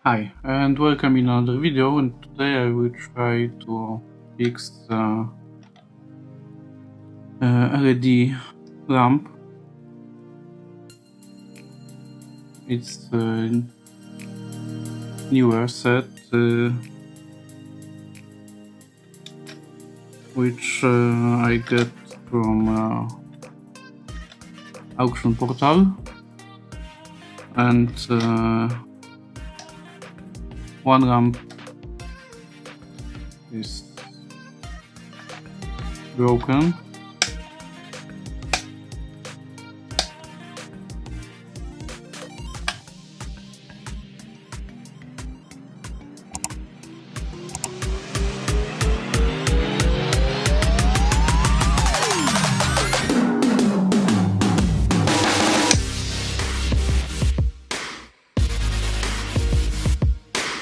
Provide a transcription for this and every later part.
Hi, and welcome in another video, and today I will try to fix the LED lamp. It's a newer set, which I get from auction portal, and one lamp is broken.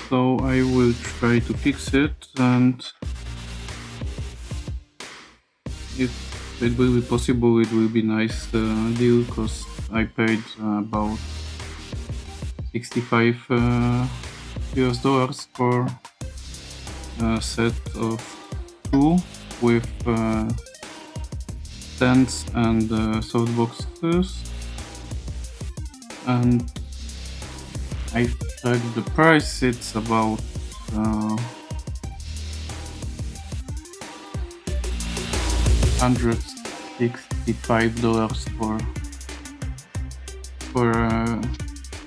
So I will try to fix it, and if it will be possible, it will be nice deal, because I paid about 65 US dollars for a set of two with stands and softboxes, and I checked the price. It's about $165 for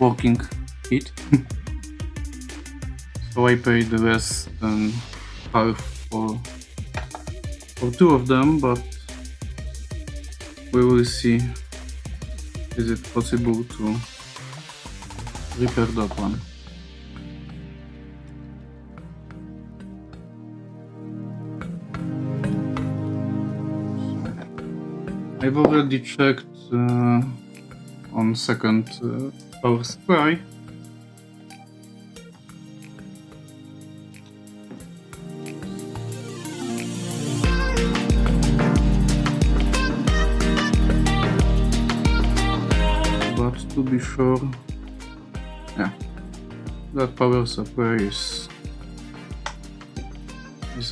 working kit. So I paid less than half for two of them, but we will see. Is it possible to repair that one? I've already checked on second power supply. But to be sure, yeah, that power supply is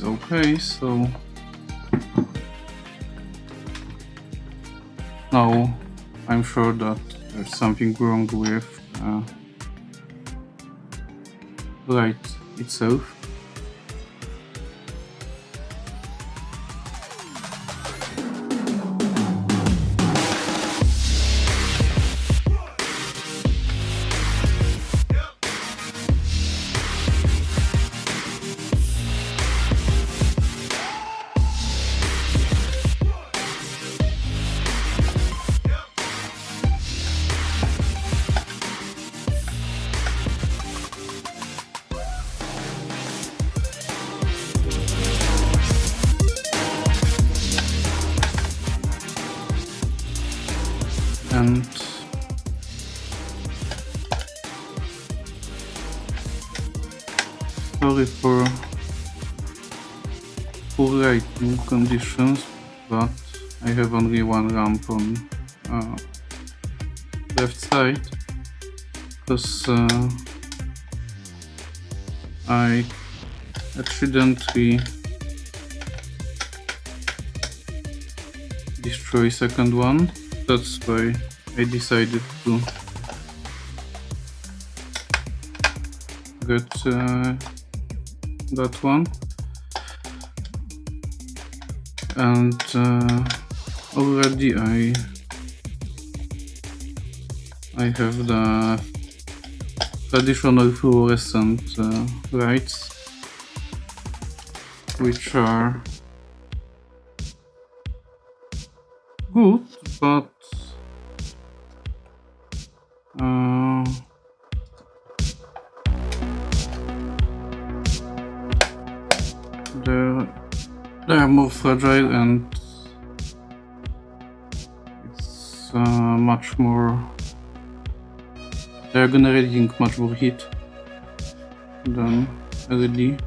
okay, so now I'm sure that there's something wrong with light itself. And sorry for poor lighting conditions, but I have only one lamp on left side, because I accidentally destroy second one. That's why I decided to get that one, and already I have the traditional fluorescent lights, which are good, but they are more fragile, and it's much more. They are generating much more heat than LED.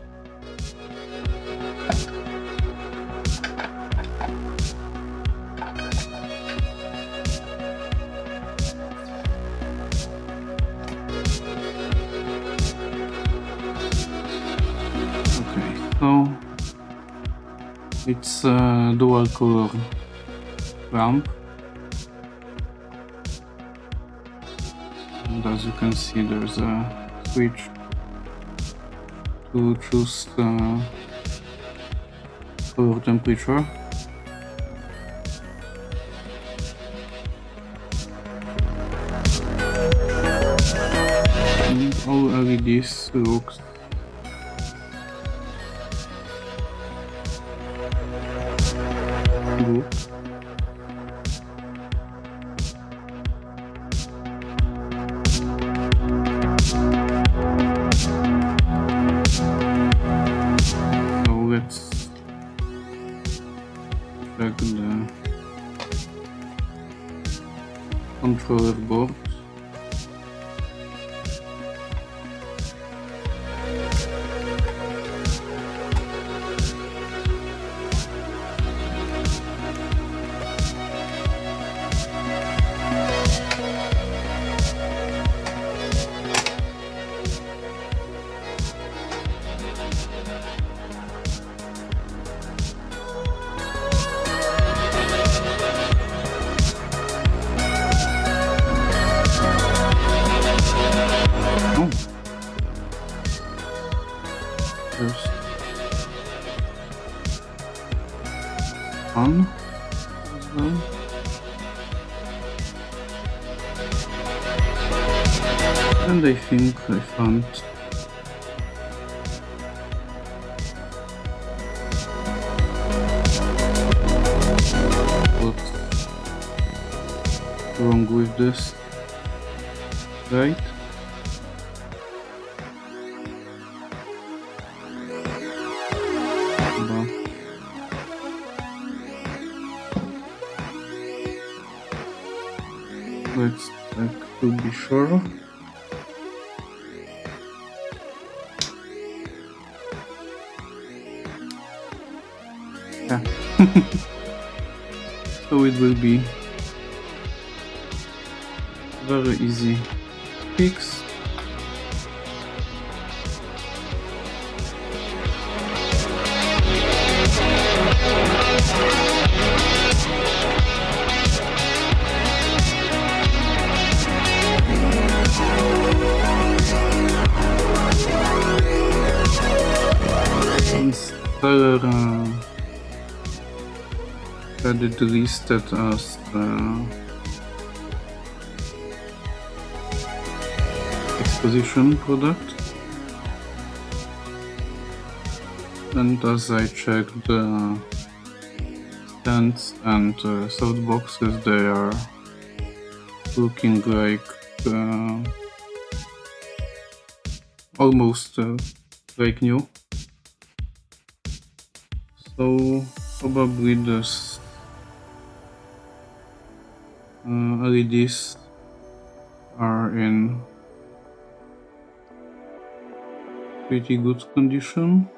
It's a dual color lamp, and as you can see there's a switch to choose the color temperature. And all LEDs looks good. So let's check the controller board. Oh, there's on as well. And I think I found what's wrong with this, right? But let's check to be sure. Yeah. So it will be very easy fix. Seller had it listed as exposition product, and as I checked the stands and softboxes, they are looking like almost like new. So probably this LEDs are in pretty good condition.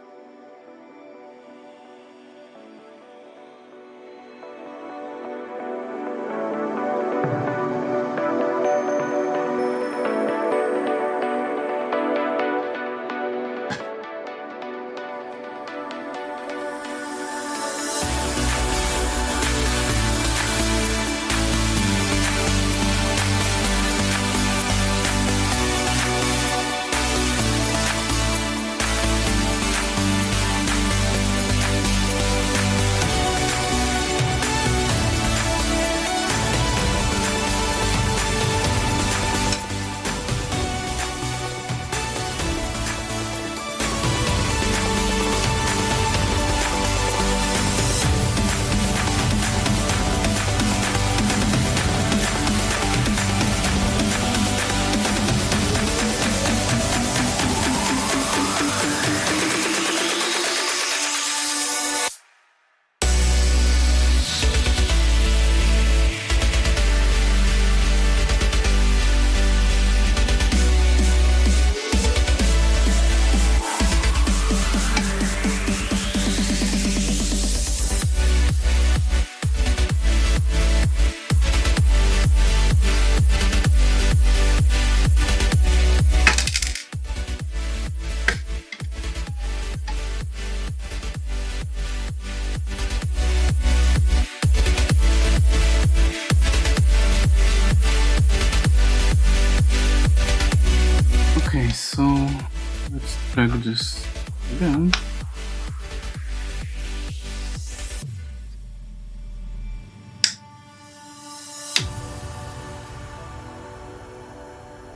check this again.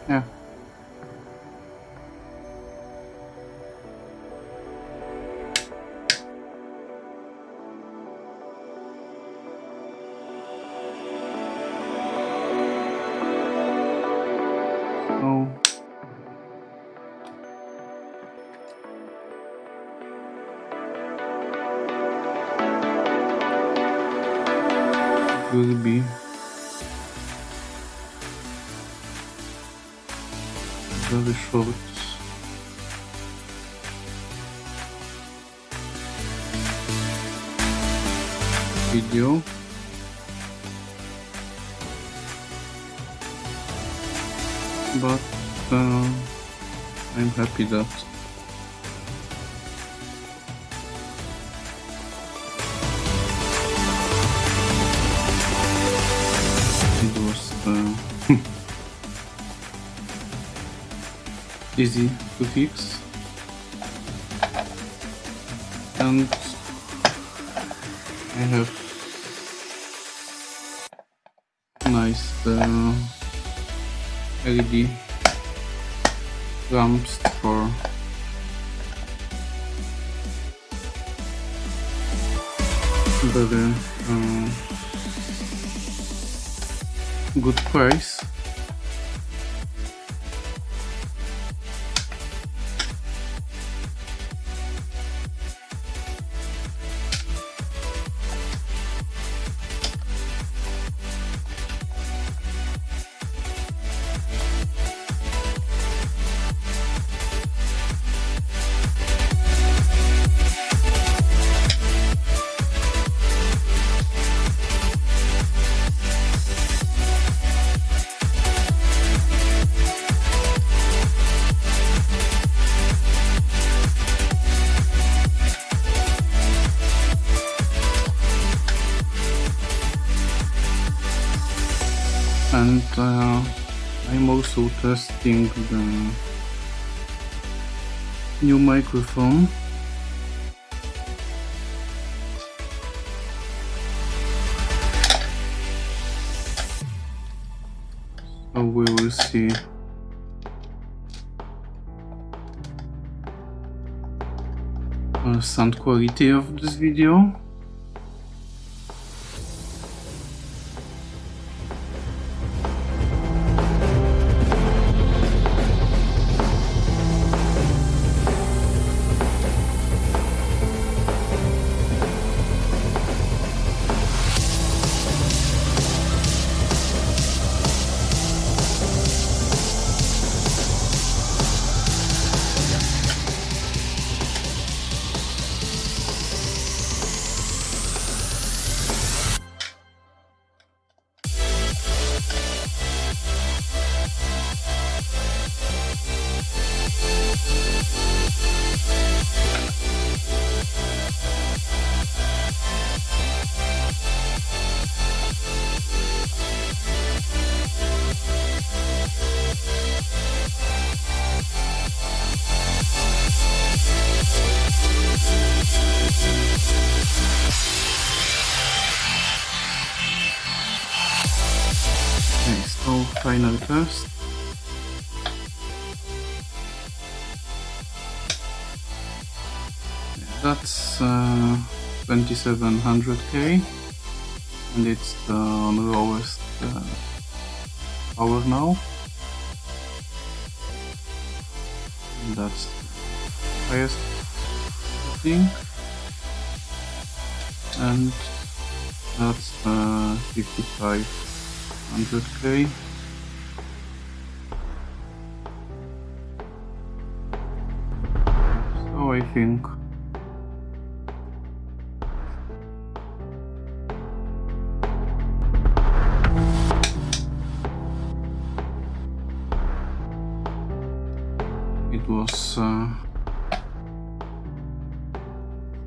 Yeah. So it will be very short video. But I'm happy that it was easy to fix, and I have nice LED lamps for very good price. And I'm also testing the new microphone. So we will see sound quality of this video. Okay, so final test. That's 2700K, and it's the lowest power now. And that's the highest thing, and that's 5500K. So I think it was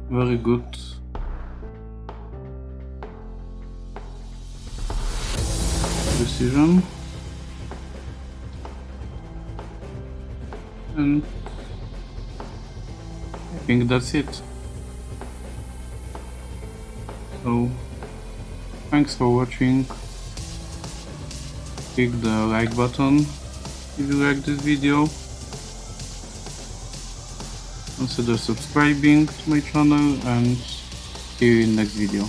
very good decision, and think that's it. So thanks for watching. Click the like button if you like this video. Consider subscribing to my channel and see you in next video.